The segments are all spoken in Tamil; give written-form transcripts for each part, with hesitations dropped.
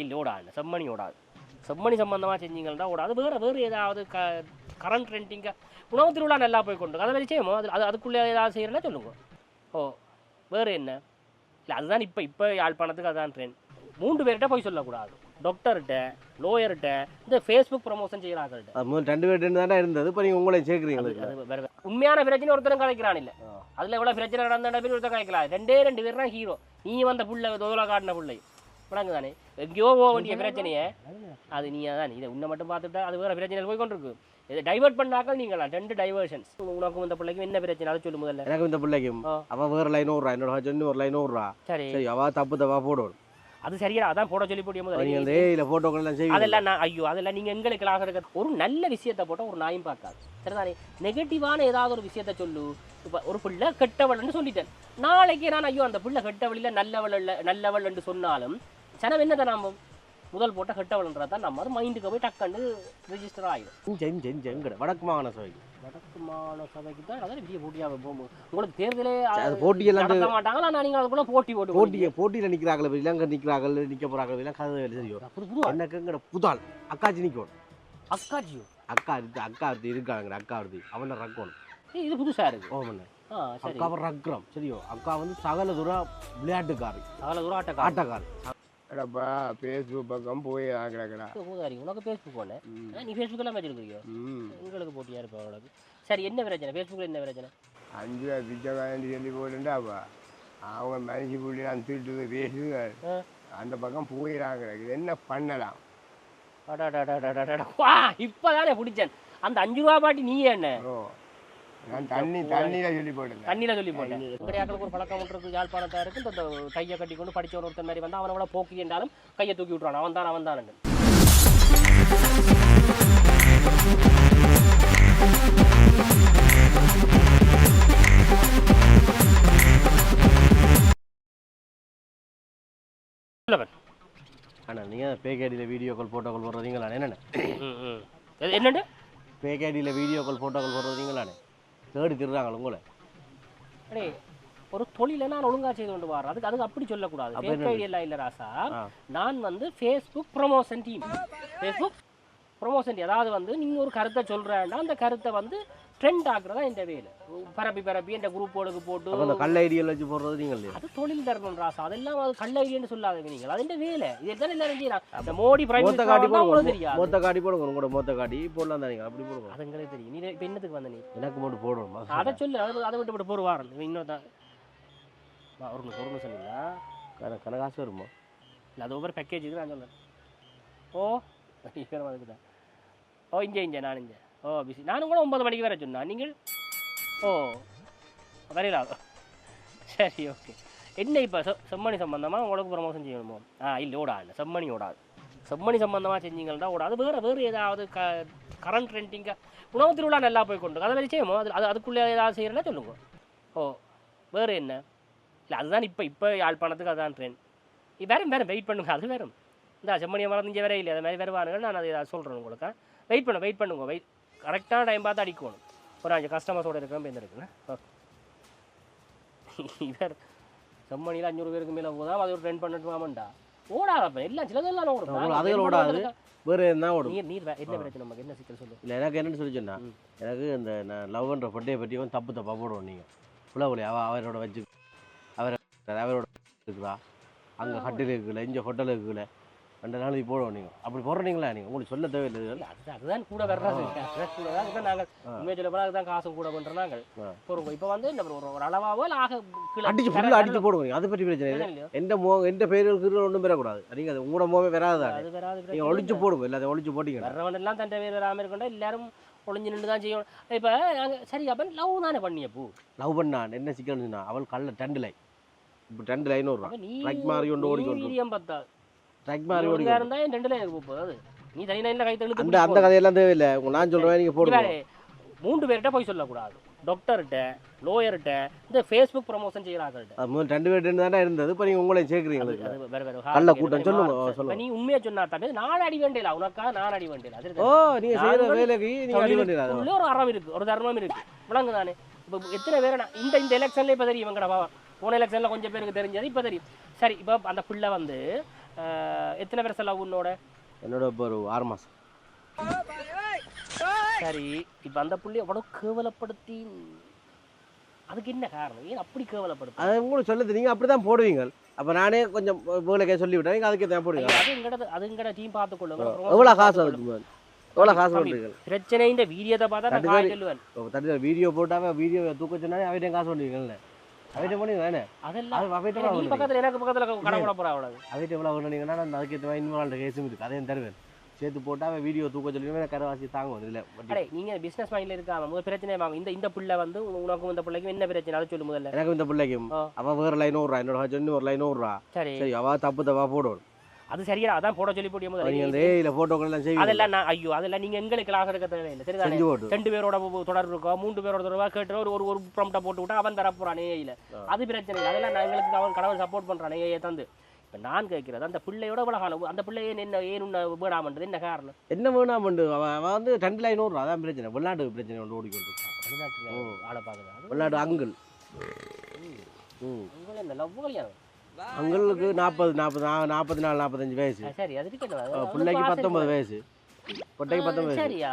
இல்லை ஓடாது, செம்மணி ஓடாது. செம்மணி சம்பந்தமாக செஞ்சீங்கன்னா ஓடாது. வேறு ஏதாவது கரண்ட் ரெண்டிங்க உணவு திருவிழா நல்லா போய் கொண்டு அதை மாதிரி செய்யுமோ அதுக்குள்ளே ஏதாவது செய்யறேன்னா சொல்லுங்க. ஓ வேறு என்ன இல்லை, அதுதான் இப்போ யாழ்ப்பாணத்துக்கு அதுதான் ட்ரெண்ட். 3 பேர்கிட்ட போய் சொல்லக்கூடாது. டாக்டர்கிட்ட, லோயர்கிட்ட, இந்த ஃபேஸ்புக் ப்ரமோஷன் செய்கிறாங்கள்ட்ட. 2 பேர் தானே இருந்தது. இப்போ நீங்கள் உங்களை சேர்க்குறீங்க. அது வேறு உண்மையான பிரச்சனை ஒருத்தரும் கலைக்கிறான் இல்லை. அதில் எவ்வளோ பிரச்சனை நடந்த பேர் ஒருத்தர் கலைக்கலாம். 2 பேர் தான் ஹீரோ. நீ வந்த புள்ளை தோதலை காட்டின பிள்ளை விளங்கு தானே. எங்கேயோ போக வேண்டிய பிரச்சனையை அது நீ தான் இதை உன்னை மட்டும் பார்த்துட்டா அது வேறு பிரச்சனைகள் போய் கொண்டிருக்கு. இதை டைவர்ட் பண்ணாக்கள் நீங்களாம் 2 டைவர்ஷன்ஸ். உனக்கும் இந்த பிள்ளைக்கும் என்ன பிரச்சனை அதை சொல்லு முதல்ல. எனக்கு இந்த பிள்ளைக்கும் அவள் வேறு லைன் விட்றா, என்னோட சொன்ன ஒரு லைன் விட்றா. சரி அவள் தப்பு போடுவோம். அது சரியா அதான் போட சொல்லி போட்டிய முதல்ல. இல்லை ஃபோட்டோக்கள்லாம் செய்யும் அதெல்லாம் நான் அதெல்லாம் நீங்கள் எங்களுக்கு ஆக ஒரு நல்ல விஷயத்தை போட்டால் ஒரு நாயும் பார்க்காது. சரிதானே. நெகட்டிவான ஏதாவது ஒரு விஷயத்த சொல்லு. இப்போ ஒரு பிள்ளை கெட்டவள்னு சொல்லிட்டேன். நாளைக்கு நான் அந்த பிள்ளை கெட்டவழியில் நல்லவள் என்று சொன்னாலும் சனம் என்ன தான் முதல் போட்ட கெட்டவள்ன்றதான் நம்ம அது மைண்டுக்கு போய் டக்குன்னு ரிஜிஸ்டர் ஆகிடும். வடக்கு மாகாண சபைக்கு தான் அதான் பெரிய போட்டியாக போகும். உங்களுக்கு தேர்தலே போட்டியெல்லாம் நடத்த மாட்டாங்களா? நீங்கள் அதுக்குள்ள போட்டியில் நிற்கிறார்கள், இலங்கை நிற்கிறார்கள், நிற்க போகிறார்கள், எல்லாம் கதை தெரியும். எனக்கு புதால் அக்காச்சி நிற்கணும். அக்காச்சியோ அக்கா இருக்காங்க. அக்கா வருது அவனை ரக்கணும். இது புதுசாக இருக்கு. ஓமண்ணே அக்காவை ரக்குறோம். சரியோ அக்கா வந்து சகல தூரம் விளையாட்டுக்காரி, சகல தூரம் ஆட்டக்காரி. அடப்பா ஃபேஸ்புக் பக்கம் போய் ஆகிறாங்கடா. உனக்கு ஃபேஸ்புக் போனேன். நீ ஃபேஸ்புக் எல்லாம் வச்சிருக்கிறியோ? உங்களுக்கு போட்டியா இருப்பா உனக்கு. சரி என்ன பிரச்சனை ஃபேஸ்புக்கில் என்ன பிரச்சனை? 5 ரூபா பிச்சைக்காரன் சொல்லி போட்டுண்டாப்பா அவங்க மனுஷி புள்ளி நான் திட்டுது பேசுங்க அந்த பக்கம் போயிடாங்க. இது என்ன பண்ணலாம்? இப்பதானே பிடிச்சேன் அந்த 5 ரூபா பாட்டி. நீ என்ன நான் தண்ணியில சொல்லி போட்டேன். ஒரு பழக்கம் ஒன்று யாழ்ப்பாணத்தா இருக்கு. இந்த கையை கட்டி கொண்டு படிச்ச ஒருத்தர் மாதிரி வந்து அவனோட போக்கி என்றாலும் கையை தூக்கி விட்டுறான். அவன் தான் ஆனால் நீங்கள் பேகேடியில் வீடியோ கால் ஃபோட்டோக்கள் போடுறீங்களா? என்னென்ன பேகேடியில் வீடியோ கால் ஃபோட்டோக்கள் போடுறீங்களானே தேடி திருறாங்க உங்களை. அடே ஒரு தொழிலை நான் ஒழுங்கா செய்து கொண்டு வரேன். அதுக்கு அப்படி சொல்லக்கூடாது. ஃபேக் ஐடி எல்லாம் இல்லை ராசா. நான் வந்து Facebook promotion team. Facebook promotion அதாவது வந்து நீங்கள் ஒரு கருத்தை சொல்கிறேன்னா அந்த கருத்தை வந்து ட்ரெண்ட் ஆக்குறதா இந்த வேலை. பரப்பி இந்த குரூப்போடுக்கு போட்டு அந்த கள்ள ஐடியில் வச்சு போடுறது நீங்கள். அது தொழில் தரணும் ராசா. அதெல்லாம் அது கள்ள ஐடின்னு சொல்லாதீங்க நீங்கள். அது இந்த வேலை. இதெல்லாம் எல்லாரும் செய்யலாம். இந்த மோடி பிரைம் மினிஸ்டர் காட்டி தெரியாது. மொத்த காட்டி போடுங்க. உங்களோட மொத்த காட்டி போடலாம் தான். நீங்கள் அப்படி போடுங்க. அது எங்களுக்கு தெரியும். நீ இப்போ என்னத்துக்கு வந்த? நீ எனக்கு மட்டும் போடணுமா? அதை சொல்லு. அதை விட்டு போடுவாரன் இன்னொரு ஒரு சொன்னீங்களா? கனகாசு வருமா? இல்லை அது ஒவ்வொரு பேக்கேஜ் இது நான் சொல்கிறேன். அதுக்குதான் இங்கே நான் இங்கே பிஸி. நானும் கூட 9 மணிக்கு வர சொன்னேன். நீங்கள் வரையிலா? சரி ஓகே. என்ன இப்போ செம்மணி சம்பந்தமாக உங்களுக்கு ப்ரமோஷன் செய்யணுமோ? இல்லை ஓடாது. செம்மணி ஓடாது. செம்மணி சம்பந்தமாக செஞ்சீங்கன்னா ஓடாது. வேறு ஏதாவது கரண்ட் ரெண்டிங்க உணவு திருவிழா நல்லா போய் கொண்டு அதை மாதிரி செய்யுமோ அதுக்குள்ளே ஏதாவது செய்யறேன்னா சொல்லுங்க. வேறு என்ன இல்லை, அதுதான் இப்போ யாழ்ப்பாணத்துக்கு அதுதான் ட்ரெண்ட். வேறு வெயிட் பண்ணுங்க. அது வேறு இந்த செம்மணியை மறந்து இங்கே வேற இல்லை. அது மாதிரி வருவானுங்க. நான் அதை சொல்கிறேன் உங்களுக்கு. வெயிட் பண்ணுங்க. கரெக்டான டைம் பார்த்து அடிக்கணும். ஒரு 5 கஸ்டமர்ஸோடு இருக்கிற இருக்குண்ணே. வேறு செம்மணியில் 500 பேருக்கு மேலே போதால் அது ஒரு ட்ரெண்ட் பண்ணிட்டு வாமண்டா ஓடாதப்ப எல்லாம் சிலதெல்லாம் ஓடும். அதுகள் ஓடாது. வேறு என்ன ஓடும்? நீர் என்ன பிரச்சனை? நமக்கு என்ன சிக்கல் சொல்லு. இல்லை எனக்கு என்னென்னு சொல்லி சொன்னா எனக்கு இந்த நான் லவ் பண்ணுற பட்டையை பற்றியும் தப்பாக போடுவோம். நீங்கள் புள்ள அவரோட வச்சு அவரோட இருக்குதா அங்கே ஹட்டில் இருக்குல்ல, இங்கே ஹோட்டல் இருக்குல்ல, 2 நாளைக்கு போடுவோம். நீங்கள் அப்படி போடுறீங்களா? நீங்கள் உங்களுக்கு சொல்ல தேவையில்லை. அதுதான் கூட வர்றது. நாங்கள் உண்மையை சொல்ல போனால் அதுதான் காசும் கூட பண்ணுறோம். நாங்கள் போடுவோம். இப்போ வந்து ஒரு அளவாவோ அடிச்சு போடுவோம். அதை பற்றி பிரச்சனை இல்லை. எந்த பேருக்கு ஒன்றும் பெறக்கூடாது. நீங்கள் அது உங்களோட மோவே வராது. நீங்கள் ஒழிச்சு போடுவோம். எல்லாத்தையும் ஒழிச்சு போட்டீங்க. வர்றவன் எல்லாம் தன் பேர் வராமல் இருக்கா எல்லாரும் ஒளிஞ்சு நின்று தான் செய்யணும். இப்போ நாங்கள் சரி அப்போ லவ் தானே பண்ணியப்போ லவ் பண்ணான் என்ன சிக்கல்னா அவள் கல்ல 2 லைன் இப்போ 2 லைன் வரும். ட்ரக் மாதிரி கொண்டு ஓடிக்கொண்டு பத்தாது. ட்ரக் மாதிரி ஓடி இருந்தால் 2 லைன் போகுது. நீ தனி லைனில் கை தள்ளி அந்த கதையெல்லாம் தேவையில்லை. நான் சொல்கிறேன் நீங்கள் போடுங்க. 3 பேர்கிட்ட போய் சொல்லக்கூடாது. டாக்டர்கிட்ட, லோயர்கிட்ட, இந்த ஃபேஸ்புக் ப்ரமோஷன் செய்கிறாங்கள்ட்ட. 2 பேர் தானே இருந்தது. இப்போ நீங்கள் உங்களை சேர்க்குறீங்க. கல்ல கூட்டம் சொல்லுங்க. நீ உண்மையை சொன்னா தானே நான் அடி வேண்டியல. உனக்கா நான் அடி வேண்டியல. நீங்கள் செய்கிற வேலைக்கு நீங்கள் அடி வேண்டியல. ஒரு அறம் இருக்கு, ஒரு தர்மம் இருக்கு. விளங்கு தானே. இப்போ எத்தனை பேர் இந்த எலெக்ஷன்ல இப்போ தெரியும். எங்கடா போன எலெக்ஷன்ல கொஞ்சம் பேருக்கு தெரிஞ்சது இப்போ தெரியும். சரி இப்போ அந்த பிள்ளை வந்து எத்தனை பேர் செலவு உன்னோட? என்னோட இப்போ ஒரு 6 மாதம். சரி, இப்போ அந்த புள்ளைய அவ்வளோ கேவலப்படுத்தி அதுக்கு என்ன காரணம்? ஏன் அப்படி கேவலப்படுத்த? அது உங்களுக்கு சொல்லுது, நீங்கள் அப்படி தான் போடுவீங்க. அப்போ நானே கொஞ்சம் வேலைக்கே சொல்லி விட்டேன், நீங்கள் அதுக்கு தான் போடுவீங்க. அது எங்கட டீம் பார்த்துக்கொள்ளுங்க. எவ்வளோ காசு அதுக்கு? எவ்வளோ காசு பண்ணுறீங்க? பிரச்சனை இந்த வீடியோத்தை பார்த்தா நான் காய் சொல்லுவேன். தட்டி வீடியோ போட்டாவே வீடியோ தூக்க சொன்னாலே அவர்கிட்ட காசு பண்ணுவீங்கல்ல. அவர்கிட்ட பண்ணி வேணே அதெல்லாம் அவர்கிட்ட நீ பக்கத்தில் எனக்கு பக்கத்தில் கடை போட போகிறா அவ்வளோ. அவர்கிட்ட எவ்வளோ பண்ணீங்கன்னா நான் அதுக்கு இன்வால்வ் கேஸும் இருக்குது, அதையும் தருவேன். சேர்த்து போட்டால் வீடியோ தூக்க சொல்லி கரவாசி தாங்கும். இதில் அடே நீங்கள் பிஸ்னஸ் மைண்டில் இருக்காம முதல் பிரச்சனை வாங்க. இந்த பிள்ளை வந்து உனக்கும் இந்த பிள்ளைக்கும் என்ன பிரச்சனை அதை சொல்லு முதல்ல. எனக்கு இந்த பிள்ளைக்கும் அவள் வேறு லைன் ஓடுறா, என்னோட சொன்ன ஒரு லைன் ஓடுறா. சரி, அவள் தப்பு தப்பா போடணும். அது சரியா? அதான் போட சொல்லி போட்டிய முதல்ல. நீங்கள் இந்த ஃபோட்டோக்கள் எல்லாம் செய்யும். அதெல்லாம் நான் ஐயோ அதெல்லாம் நீங்கள் எங்களுக்கு கிளாஸ் எடுக்க தேவையில்லை. சரிதானே? 2 பேரோட தொடர்பு இருக்கோம், 3 பேரோட தொடர்பாக கேட்டு ஒரு ப்ராம்ப்டை போட்டு விட்டா அவன் தர போகிறான் ஏஐயில். அது பிரச்சனை இல்லை. அதெல்லாம் நான் எங்களுக்கு அவன் கடவுள் சப்போர்ட் பண்ணுறான் ஏஐயை தந்து. இப்போ நான் கேட்குறது அந்த பிள்ளையோட இவ்வளோ காலம் அந்த பிள்ளைய என்ன ஏன் வேணாமன்றது என்ன காரணம்? என்ன வேணாமண்டு அவன் வந்து 2 லைன் ஓடுறான். அதான் பிரச்சனை. வெளிநாட்டு பிரச்சனை ஒன்று ஓடிக்கொண்டு வெளிநாட்டில் ஆளை பார்க்குறது வெளிநாட்டு அங்கிள் உங்களை இந்த லவ் கல்யாணம் அங்களுக்கு 44 45 வயசு. சரி, அதுக்கு பிள்ளைக்கு 19 வயசு, பொட்டைக்கு 19 வயசு. சரியா?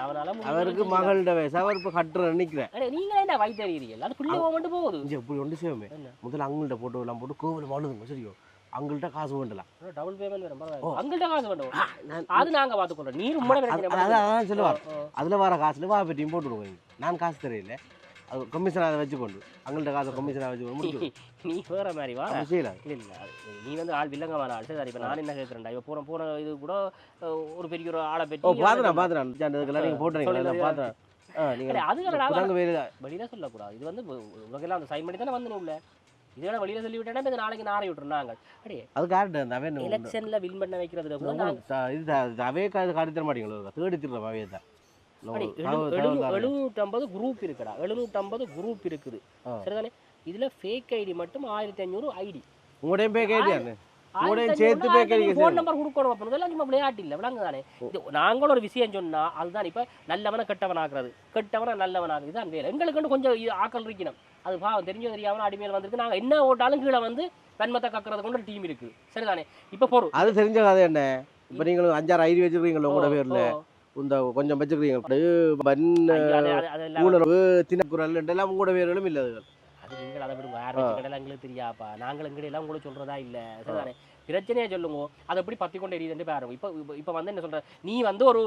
அவருக்கு மகளோட வயசு. அவர் இப்போ கட்டுற நிற்கிறேன். நீங்களே என்ன வயிற்றுறீர்கள்? அது பிள்ளை மட்டும் போகுது. இப்படி ஒன்று செய்வோமே, முதல்ல அங்கள்கிட்ட போட்டோ எல்லாம் போட்டு கோவில் வாழுதுங்க. சரியோ, அங்கள்கிட்ட காசு வேண்டலாம். டபுள் பேமெண்ட் வரும். அங்கள்கிட்ட காசு வேண்டாம், அது நாங்கள் பார்த்துக்கொள்றோம். நீ ரொம்ப அதான் சொல்லுவார். அதில் வர காசுல வா பெட்டியும் போட்டுருவோம். நான் காசு தெரியல, அது கமிஷன் அதை வச்சுக்கொண்டு அங்கள்கிட்ட காசை கமிஷனாக வச்சுக்கொண்டு முடிச்சு. நீ வேற மாதிரி வா செய்யலாம். இல்லை நீ வந்து ஆள் வில்லங்கமான ஆள். சரி, இப்போ நான் என்ன கேட்குறேன்டா, இப்போ போன இது கூட ஒரு பெரிய ஒரு ஆளை பெட்டி பார்த்துறேன் நீங்கள் போட்டுறீங்களா? பார்த்தேன். அதுக்கு வெளியில சொல்லக்கூடாது. இது வந்து உனக்கெல்லாம் அந்த சைன் பண்ணி தானே வந்து உள்ள இதெல்லாம் வெளியில சொல்லி விட்டேன்னா இது நாளைக்கு நாரை விட்டுருந்தாங்க. அப்படியே அது கரெக்ட். எலெக்ஷன்ல வின் பண்ண வைக்கிறது இது அவே காட்டி தர மாட்டீங்களா? தேடி திருற அவே தான். 750 குரூப் இருக்குடா. 750 குரூப் இருக்குது. சரிதானே? இதுல ஃபேக் ஐடி மட்டும் 1500 ஐடி. உங்களுடைய ஃபேக் ஐடி என்ன? உங்களுடைய சேர்த்து ஃபேக் ஐடி ஃபோன் நம்பர் கொடுக்கணும். அப்ப இதெல்லாம் நம்ம விளையாட்டு இல்ல, விளங்குதானே? நாங்களும் ஒரு விஷயம் சொன்னா அதுதான் இப்ப நல்லவனை கெட்டவன் ஆக்குறது, கெட்டவனை நல்லவன் ஆகுது. இதுதான் வேலை. எங்களுக்கு கொஞ்சம் ஆக்கள் இருக்கணும். அது பாவம் தெரிஞ்சோ தெரியாம அடிமையில் வந்திருக்கு. நாங்க என்ன ஓட்டாலும் கீழே வந்து வன்மத்தை கக்குறது கொண்டு ஒரு டீம் இருக்கு. சரிதானே? இப்ப போறோம். அது தெரிஞ்ச கதை என்ன? இப்ப நீங்களும் 5-6 ஐடி வச்சிருக்கீங்களா உங்களோட பேர்ல? இந்த கொஞ்சம் வச்சுக்கிறீங்க தினக்குரல் எல்லாம் உங்களோட பேர்களும் இல்லை. அது நீங்கள் அதை விடுங்க. யார் வச்சுக்கடலாம் எங்களுக்கு தெரியாப்பா. நாங்கள் எங்கட எல்லாம் உங்களுக்கு சொல்றதா இல்லை. சரிதானே? பிரச்சனையே சொல்லுங்க. அதை எப்படி பற்றி கொண்டு எரியுதுன்னு பாருங்க. இப்போ வந்து என்ன சொல்ற, நீ வந்து ஒரு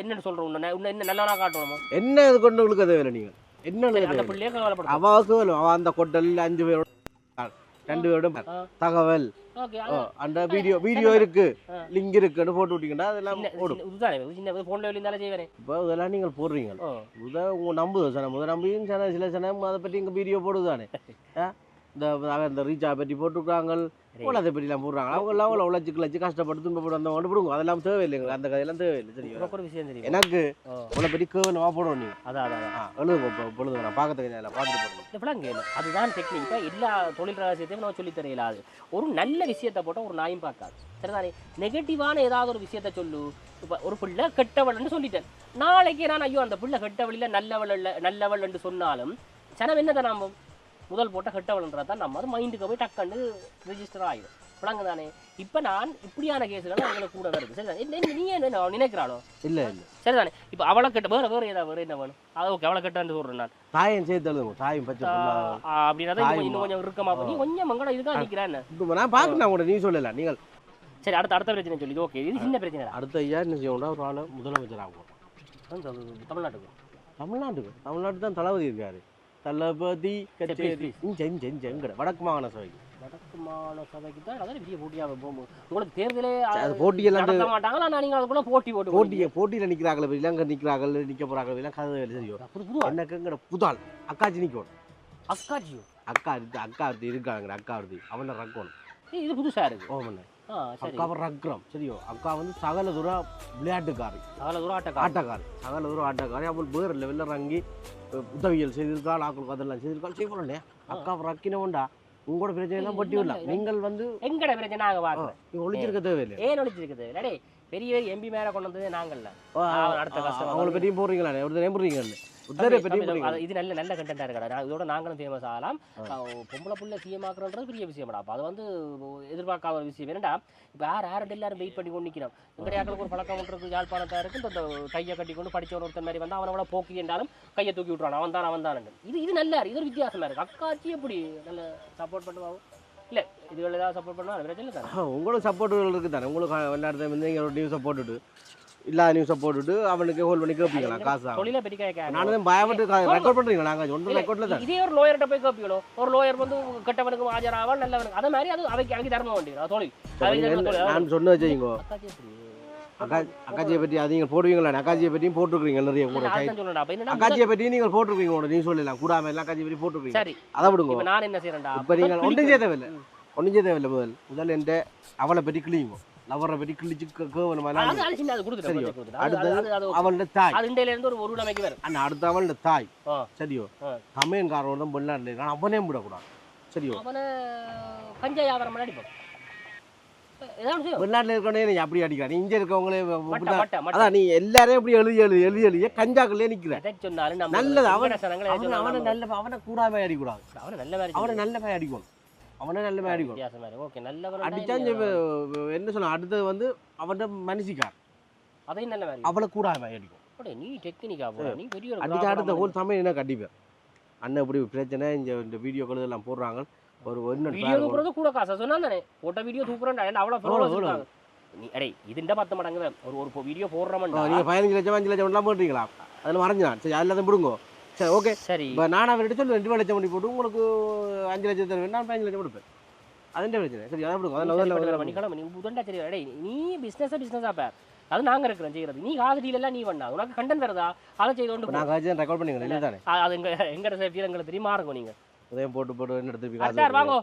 என்னன்னு சொல்ற, உன்னை என்ன நல்லவனா காட்டணுமோ என்ன இது கொண்டு உங்களுக்கு அதை வேலை? நீங்கள் என்ன அந்த பிள்ளையே கவலைப்படும். அவாவுக்கு அவன் அந்த கொட்டல் 5 பேரோட 2 பேரோட தகவல் அந்த வீடியோ இருக்கு, லிங்க் இருக்குன்னு போட்டு விட்டீங்கன்னா அதெல்லாம் போன்ல இருந்தாலும் செய்வேன். இப்போ இதெல்லாம் நீங்கள் போடுறீங்க. உங்க நம்புது சனம் முதல் நம்பியும் சில சனம் அதை பற்றி இங்கே வீடியோ போடுதானே. இந்த ரீச்சா பற்றி போட்டுருக்காங்க, அதை பற்றிலாம் போடுறாங்க. அவங்க எல்லாம் அவ்வளோ உழைச்சி கஷ்டப்பட்டு துன்பப்பட்டு வந்தவங்க விடுங்க. அதெல்லாம் தேவையில்லைங்க. அந்த கதையெல்லாம் தேவையில்லை. சரி, ஒரு விஷயம் தெரியும் எனக்கு உங்களை பற்றி கேவலமாக போடுவோம். நீங்கள் அதான் எழுது நான் பார்க்கறதுக்கு பார்த்துட்டு போடுறேன். அதுதான் டெக்னிக். எல்லா தொழில் ரகசியத்தையும் நான் சொல்லி தெரியலாது. ஒரு நல்ல விஷயத்தை போட்டால் ஒரு நாயும் பார்க்காது. சரிதானே? நெகட்டிவான ஏதாவது ஒரு விஷயத்த சொல்லு. இப்போ ஒரு பிள்ளை கெட்டவள்னு சொல்லிட்டேன். நாளைக்கு நான் ஐயோ அந்த பிள்ளை கெட்டவழியில் நல்லவள் என்று சொன்னாலும் சனம் என்னதை நம்பும்? முதல் போட்ட கெட்டவள்ன்றதான் நம்ம அது மைண்டுக்கு போய் டக்குன்னு ரிஜிஸ்டர் ஆகிடும். விளங்கு தானே? இப்போ நான் இப்படியான கேஸுகள் எங்களுக்கு கூட வருது. சரிதானே? நீ என்ன நினைக்கிறாளோ? இல்லை சரிதானே? இப்போ அவளை கெட்ட வேறு ஏதாவது என்ன வேணும்? அது ஓகே, அவளை கெட்டான்னு சொல்கிறேன் நான். தாயம் சேர்த்து தாயம் பச்சை அப்படின்னா இன்னும் கொஞ்சம் இருக்கமா பண்ணி கொஞ்சம் மங்கட இதுதான் நிற்கிறேன். நான் பார்க்கணும் கூட, நீ சொல்லல நீங்கள். சரி, அடுத்த பிரச்சனை சொல்லி. ஓகே, இது சின்ன பிரச்சனை. அடுத்த ஐயா என்ன செய்யணும்னா ஒரு ஆள் முதலமைச்சர் ஆகும். தமிழ்நாட்டுக்கு தான் தளபதி இருக்காரு. தளபதி வடக்கு மாகாண சபைக்கு தான் அதான் பெரிய போட்டியாக போகும்போது உங்களுக்கு தேர்தலே போட்டியெல்லாம் நடத்த மாட்டாங்களா? நீங்கள் அதுக்குள்ள போட்டியில் நிற்கிறார்கள், இலங்கை நிற்கிறார்கள், நிற்க போகிறார்கள் எல்லாம் கதை தெரியும். எனக்கு புதால் அக்காச்சி நிற்கணும். அக்காச்சியோ? அக்கா இருக்காங்க. அக்கா வருது அவனை ரக்கணும். இது புதுசாக இருக்கு. ஓமண்ணே அக்காவை ரக்குறோம். சரியோ, அக்கா வந்து சகல தூரம் விளையாட்டுக்காரி, சகல தூரம் ஆட்டக்காரி. அவள் வேறு லெவலில் இறங்கி உதவியல் செய்திருக்காள், ஆக்களுக்கு அதெல்லாம் செய்திருக்காள். செய்யணும். அக்காவை ரக்கினோண்டா உங்களோட பிரச்சனை எல்லாம் பட்டி விடலாம். நீங்கள் வந்து எங்கட பிரச்சனை நாங்கள் பார்க்குறோம். நீ ஒழிச்சிருக்க தேவையில்லை. ஏன் ஒழிச்சிருக்க தேவையில்லை? டேய் பெரிய எம்பி மேலே கொண்டு வந்தது நாங்கள்ல. அடுத்த கஷ்டம் அவங்கள பற்றியும் போடுறீங்களா? ஒரு நேம் போடுறீங்கன்னு இது நல்ல நல்ல கண்டென்ட்டாக இருக்கடா. இதோட நாங்களும் ஃபேமஸ் ஆகலாம். பொம்பளை புள்ள சிஎம் ஆக்குறன்றது பெரிய விஷயம்டா. அப்போ அது வந்து எதிர்பார்க்காத ஒரு விஷயம். ஏன்னா இப்போ யார்கிட்ட எல்லாரும் வெயிட் பண்ணி கொண்டு நிற்கிறோம். எங்களுடைய ஆக்களுக்கு ஒரு பழக்கம் ஒன்று யாழ்ப்பாணத்தாக இருக்குது. இந்த கையை கட்டி கொண்டு படித்தவன் ஒருத்தர் மாதிரி வந்து அவனை போக்கி என்றாலும் கையை தூக்கி விட்றான். அவன் தான் இது நல்லா இது ஒரு வித்தியாசமாக இருக்குது. அக்காச்சி எப்படி நல்ல சப்போர்ட் பண்ணுவாங்க இல்லை? இதுகள் ஏதாவது சப்போர்ட் பண்ணுவாங்க பிரச்சனை இல்லை தானே? உங்களுக்கு சப்போர்ட்டுகள் இருக்குது தானே? உங்களுக்கு விளையாடுறது வந்து நீங்கள் ஒரு நியூஸை போட்டுட்டு இல்லாத நியூஸை போட்டுட்டு அவனுக்கு ஹோல்ட் பண்ணி கேட்பீங்களா காசு? தொழிலை பற்றி கேட்க நானும் பயப்பட்டு ரெக்கார்ட் பண்ணுறீங்களா? நாங்கள் ஒன்றும் ரெக்கார்டில் தான் இதே ஒரு லோயர்கிட்ட போய் கேட்பீங்களோ? ஒரு லோயர் வந்து கெட்டவனுக்கு ஆஜராவா நல்லவனுக்கு அதே மாதிரி அது அவைக்கு தர்மம் வேண்டியது தொழில். நான் சொன்ன வச்சுக்கோ அக்காச்சியை பற்றி அது நீங்கள் போடுவீங்களா? அக்காச்சியை பற்றியும் போட்டுருக்கீங்க நிறைய கூட. அக்காச்சியை பற்றியும் நீங்கள் போட்டுருக்கீங்க கூட. நீ சொல்லலாம் கூடாம எல்லாம் அக்காச்சியை பற்றி போட்டுருக்கீங்க. சரி அதை விடுங்க. நான் என்ன செய்யறேன்டா? இப்போ நீங்கள் ஒன்றும் செய்ய தேவையில்லை. ஒன்றும் செய்ய தேவையில்லை. முதல் என்ற அவளை பற்றி கிளியுங்க. லவரை பற்றி கிழிச்சு அவளோட தாய் அடுத்த அவளோட தாய் சரியோ தமிழ்காரோட தான் வெளிநாட்டில் இருக்கான். அவனே விடக்கூடாது சரியோ. வெளிநாட்டில் இருக்கனே நீ அப்படி அடிக்கிறான். இங்கே இருக்கவங்களே அதான் நீ எல்லாரையும் அப்படி எழுதிய கஞ்சாக்குள்ளே நிற்கிறேன். நல்லது அவனை கூடாம அடிக்கூடாது. அவனை நல்ல மாதிரி அடிக்கணும். அவனை நல்ல மாதிரி அடிக்கணும். அடிச்சா என்ன சொன்ன அடுத்தது வந்து அவன் மனுஷிக்கார் அதையும் நல்ல மாதிரி அவளை கூடாம அடிக்கும். நீ டெக்னிக்கா நீ பெரிய அடிச்சா அடுத்த ஹோல் சமயம் என்ன கண்டிப்பேன் அண்ணன் இப்படி பிரச்சனை இந்த வீடியோக்கள் எல்லாம் போடுறாங்க. ஒரு வீடியோ தூக்குறது கூட காசா சொன்னானே போட்ட வீடியோ தூக்குறேன்டா அவ்வளோ நீ அடே இதுண்ட 10 மடங்கு ஒரு வீடியோ போடுறோம்டா. நீங்க 15 லட்சம் 5 லட்சம் எல்லாம் போடுறீங்களா? அதில் மறைஞ்சான். சரி எல்லாத்தையும் விடுங்க. சரி ஓகே சரி. இப்போ நான் அவர்கிட்ட சொல்லி 2 லட்சம் பண்ணி போட்டு உங்களுக்கு 5 லட்சம் தருவேன். நான் 15 லட்சம் கொடுப்பேன். அதுண்ட பிரச்சனை. சரி அதை விடுங்க. நீ புதண்டா சரி அடே நீ பிஸ்னஸா பார். அது நாங்க இருக்கிறோம் செய்யறது. நீ காசு டீல் எல்லாம் நீ பண்ணா உனக்கு கண்டென்ட் வருதா அதை செய்து கொண்டு நான் காசு ரெக்கார்ட் பண்ணிக்கிறேன் இல்லை தானே? அது எங்க எங்களுக்கு தெரியுமா இருக்கும். நீங்க உதயம் போட்டு என்ன எடுத்து வாங்கோ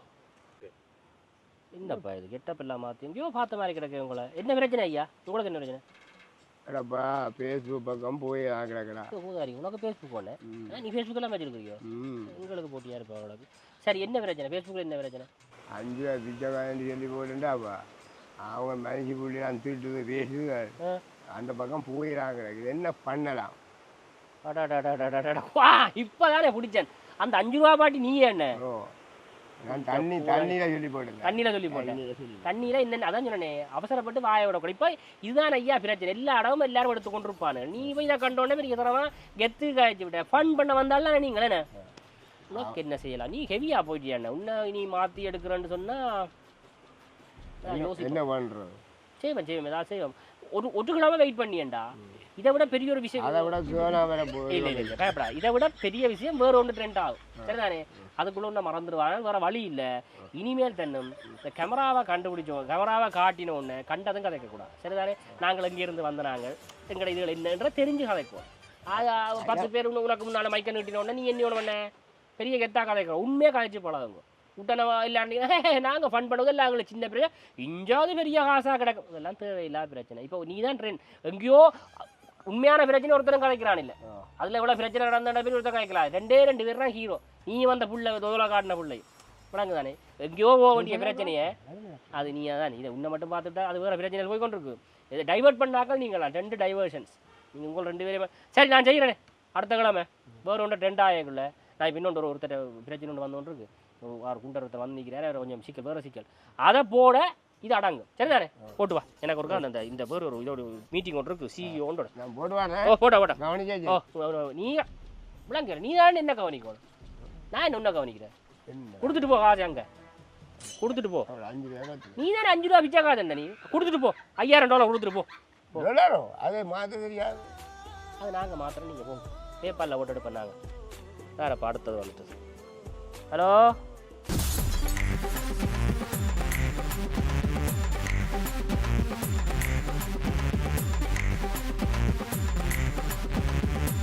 என்னப்பா இது கெட்டப் எல்லாம் மாற்றி எங்கேயோ பார்த்த மாதிரி கிடக்கு. உங்களை என்ன பிரச்சனை ஐயா? உங்களுக்கு என்ன பிரச்சனை? அடப்பா ஃபேஸ்புக் பக்கம் போய் கிடக்குறா. உனக்கு ஃபேஸ்புக் போன நீ ஃபேஸ்புக் எல்லாம் வச்சிருக்கியோ? உங்களுக்கு போட்டியா இருப்பா உங்களுக்கு. சரி என்ன பிரச்சனை? ஃபேஸ்புக்கில் என்ன பிரச்சனை? 5 ரூபா பிச்சைக்காரன் சொல்லி போட்டுண்டாப்பா அவங்க மனுஷி புள்ளி நான் திருட்டு பேசுங்க அந்த பக்கம் போயிடாங்க. இது என்ன பண்ணலாம்? இப்போதானே பிடிச்சேன் அந்த 5 ரூபா பாட்டி. நீ என்ன நான் தண்ணியில சொல்லி போட்டேன். தண்ணியில என்ன அதான் சொன்னே அவசரப்பட்டு வாய விடக்கூடாது. இப்போ இதுதான் ஐயா பிரச்சனை. எல்லா இடமும் எல்லாரும் எடுத்து கொண்டு இருப்பானு. நீ போய் இதை கண்டோடனே பெரிய தரமா கெத்து காய்ச்சி விட்ட ஃபன் பண்ண வந்தாலும் நீங்களே உனக்கு என்ன செய்யலாம்? நீ ஹெவியா போயிட்டியா? உன்னை நீ மாற்றி எடுக்கிறேன்னு சொன்னா என்ன பண்றது? செய்வோம் ஏதாவது செய்வோம். ஒரு கிழமை வெயிட் பண்ணியேன்டா. இதை விட பெரிய ஒரு விஷயம் அதை விட பயப்படா. இதை விட பெரிய விஷயம் வேற ஒன்று ட்ரெண்ட் ஆகும். சரிதானே? அதுக்குள்ள ஒன்று மறந்துடுவாங்க. வேற வழி இல்லை. இனிமேல் தன்னும் இந்த கேமராவை கண்டுபிடிச்சோம் கேமராவை காட்டின ஒன்று கண்டதும் கதைக்கக்கூடாது. சரிதானே? நாங்கள் இங்கேருந்து வந்த நாங்கள் எங்களை இதுகள் என்னன்ற தெரிஞ்சு கதைக்குவோம். 10 பேர் உனக்கு முன்னால் மைக்க நீட்டின உடனே நீ என்ன ஒன்று பண்ண பெரிய கெத்தா கதைக்கிறோம். உண்மையாக கதைச்சு போடாதுங்க. உடனே இல்லாண்டிங்க நாங்கள் ஃபன் பண்ணுவது இல்லை. அவங்களுக்கு சின்ன பிரச்சனை இஞ்சாவது பெரிய காசாக கிடக்கும். இதெல்லாம் தேவையில்லாத பிரச்சனை. இப்போ நீ தான் ட்ரெண்ட் எங்கேயோ உண்மையான பிரச்சனை ஒருத்தரும் கதைக்கிறான் இல்லை. அதில் எவ்வளோ பிரச்சனை நடந்த பேர் ஒருத்தர் கதைக்கலாம். 2 பேர் தான் ஹீரோ. நீ வந்த புள்ளை தோலை காட்டின பிள்ளை விளங்கு தானே? எங்கேயோ போக வேண்டிய பிரச்சனையை அது நீ தான் இதை உன்னை மட்டும் பார்த்துட்டா அது வேறு பிரச்சனைகள் போய் கொண்டிருக்கு. இதை டைவெர்ட் பண்ணாக்கள் நீங்களாம் 2 டைவர்ஷன்ஸ் நீங்கள் உங்கள் 2 பேரும். சரி நான் செய்கிறேனே அடுத்த கிழமை வேறு ஒன்று ட்ரெண்ட் ஆகக்குள்ள நான் இப்போ இன்னொன்று ஒருத்தர் பிரச்சனை ஒன்று வந்து ஒன்று இருக்குது. ஒரு குண்டரத்தை வந்து நிற்கிறார். அவர் கொஞ்சம் சிக்கல் வேறு சிக்கல் அதை போட இது அடங்கும். சரிதானே? போட்டு வா. எனக்கு ஒரு அந்த இந்த பேர் ஒரு இதோட மீட்டிங் ஒன்று இருக்குது. சிஇஓன்றோட நான் போடுவானே. போட்டா நீ விளங்குற நீ தான் என்ன கவனிக்கணும். நான் என்ன கவனிக்கிறேன். கொடுத்துட்டு போ காசு அங்கே கொடுத்துட்டு போ. நீ தானே 5 ரூபா பிச்சா காசு என்ன நீ கொடுத்துட்டு போ. $5000 கொடுத்துட்டு போ. அதே மாற்ற தெரியாது. அது நாங்கள் மாத்திரம் நீங்கள் போங்க. பேப்பாலில் ஓட்டு எடுப்பேன் நாங்கள் வேறப்பா. அடுத்தது வந்துட்டு ஹலோ